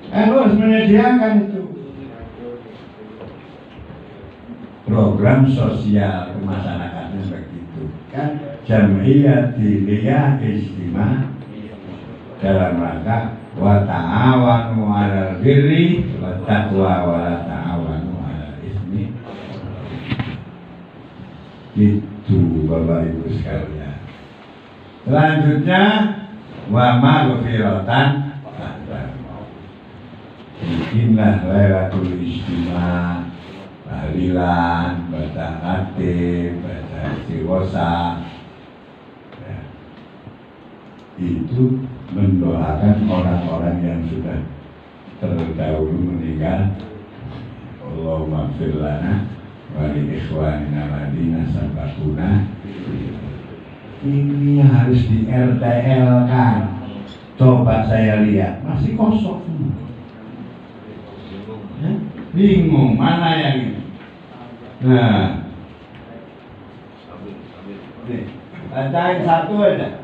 Harus menyediakan itu program sosial kemasyarakatan begitu kan, Jam'iyah Diniyah Ijtima dalam rangka wa ta'awanu 'alal birri wa taqwa wa la ta'awanu 'alal ismi. Itu Bapak Ibu sekalian. Selanjutnya wa maghfiratan, bikinlah Lailatul Ijtima, tahlilan, baca khatib, baca istighosah. Ya. Itu mendoakan orang-orang yang sudah terdahulu meninggal. Allahumma ighfir lana wa li ikhwanina alladziina sabaquna. Ini harus di RTL kan. Coba saya lihat masih kosong. Bingung mana yang ini. Nah, bacain satu aja.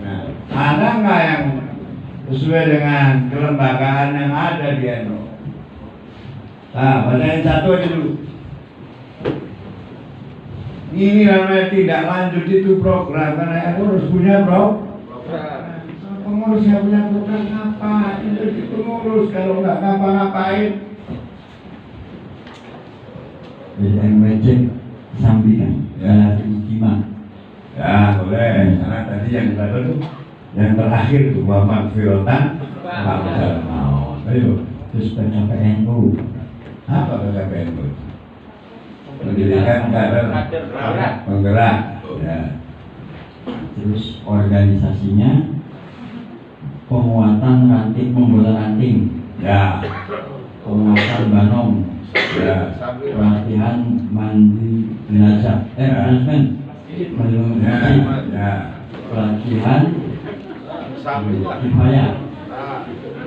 Nah, ada nggak yang sesuai dengan kelembagaan yang ada di NU? Nah, bacain satu aja dulu. Ini namanya tidak lanjut itu program, karena NU harus punya program. Pengurus yang punya program apa? Itu jadi pengurus kalau nggak ngapa-ngapain. MWC sampingan ya, Ijtima. Ya boleh, karena tadi yang tadi tuh yang terakhir tuh wa maghfiratan ba'dal maut. Ayo, Terus PKPNU. apa PKPNU? Pendidikan kader penggerak. Ya. Terus organisasinya penguatan ranting membola ranting. Ya. Penguatan banom. Ya. Pelatihan mandi jenazah. Manajemen. Ya. Ya. Pelatihan kifayah.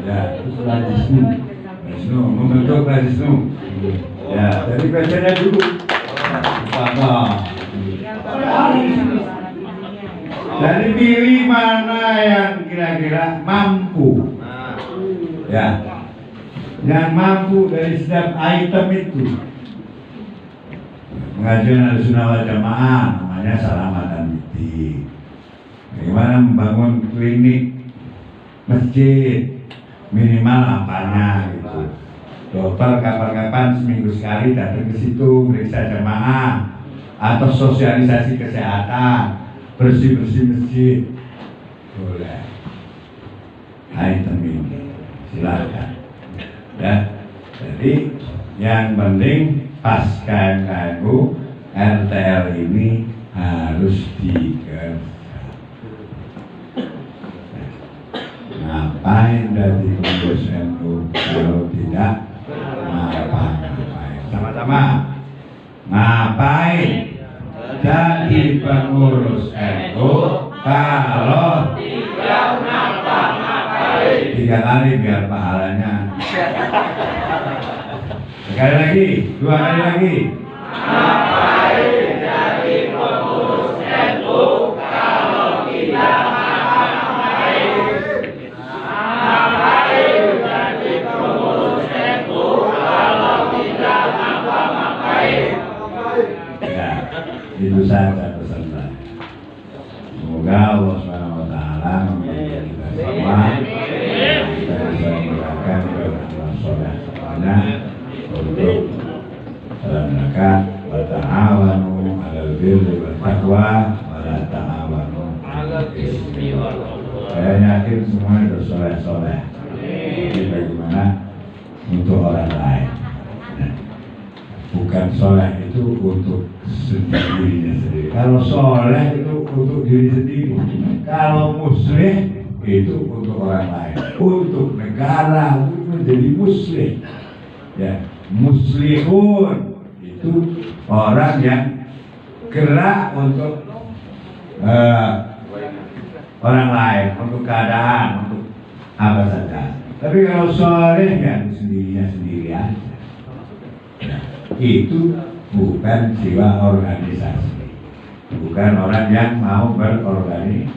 Ya. Terus radisnu. Radisnu, membentuk radisnu. Ya, jadi bacaannya dulu. Jadi pilih mana yang kira-kira mampu. Ya. Yang mampu dari setiap item itu. Pengajian Ahlussunnah wal Jamaah namanya Salamatan Bidi. Bagaimana membangun klinik, masjid, minimal apanya gitu. Dokter kapan-kapan seminggu sekali datang ke situ meriksa jamaah atau sosialisasi kesehatan, bersih-bersih masjid, boleh. Item ini silakan. Ya, jadi yang penting pas KMKNU RTL ini harus dikerjakan. Ngapain dari pengurus NU kalau tidak ngapain? Sama-sama ngapain jadi pengurus NU kalau tidak ngapa-ngapain? 3 kali biar pahalanya. Sekali lagi, 2 kali lagi. Ngapain jadi pengurus NU kalau tidak ngapa-ngapain? Ngapain jadi pengurus NU kalau tidak ngapa-ngapain? Itu saja pesan saya. Semoga Allah Subhanahu wa taala memberi kita semua dan bisa menggunakan keberkahan soleh semuanya untuk dalam rangka wa ta'awanu 'alal birri wat taqwa wa la ta'awanu 'alal itsmi wal 'udwan. Saya yakin semua itu soleh-soleh. Jadi bagaimana untuk orang lain. Nah, bukan soleh itu untuk dirinya sendiri. Kalau soleh itu untuk diri sendiri. Kalau muslim itu untuk orang lain, untuk negara, untuk menjadi muslim. Ya, muslimun itu orang yang gerak untuk orang lain, untuk keadaan, untuk apa saja. Tapi kalau soleh ya sendiri aja. Nah, itu bukan jiwa organisasi, bukan orang yang mau berorganisasi.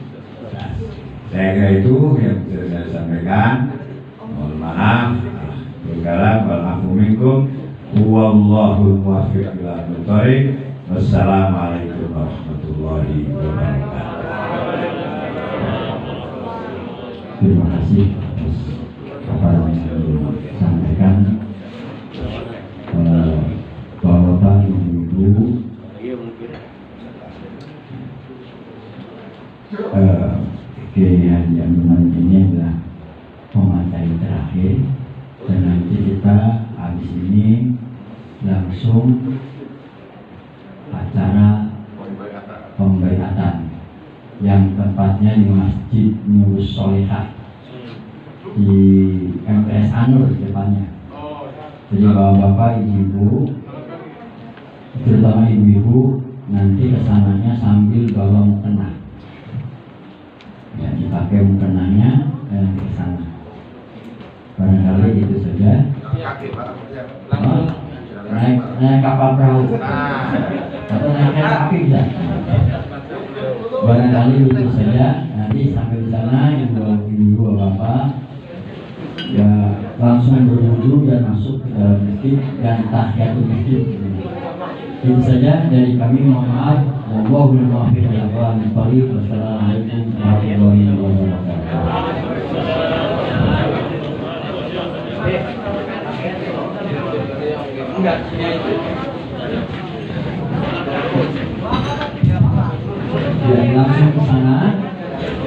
Saya kira itu yang bisa saya sampaikan. Mohon maaf. Walafu minkum. Wallahul muwaffiq ila aqwamit thoriq. Wassalamualaikum warahmatullahi wabarakatuh. Terima kasih atas apa yang disampaikan Bapak Ibu. Kegiatan ini adalah pemateri terakhir dan nanti kita habis ini langsung acara pembaiatan yang tempatnya di Masjid Nurus Solihah di MTS Anur depannya. Jadi bapak-bapak, ibu-ibu, terutama ibu-ibu, nanti kesananya sambil bawa mukena. Ya, dipakai mukenanya dan ke sana. Barangkali itu saja. Naik kapal perahu atau naik kereta api bisa. Barangkali itu saja. Nanti sampai di sana ibu bapak ya langsung berwudu dan masuk ke dalam masjid dan tahiyatul masjid. Itu saja dari kami. Mohon maaf. Wallahul muwaffiq ila aqwamit thoriq. Wassalamualaikum warahmatullahi wabarakatuh. Dan langsung ke sana.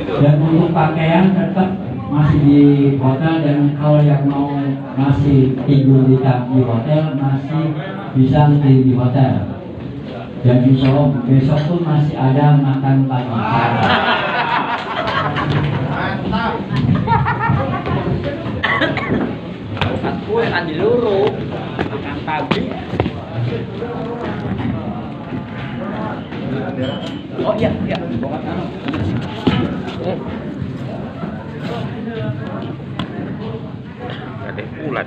Dan untuk pakaian tetap masih di hotel, dan kalau yang mau masih tidur di hotel masih bisa stay di hotel. Dan insya Allah besok pun masih ada makan pagi. Mantap. Makan kue kan di luru, makan pagi. Oh iya, iya. Ada pula.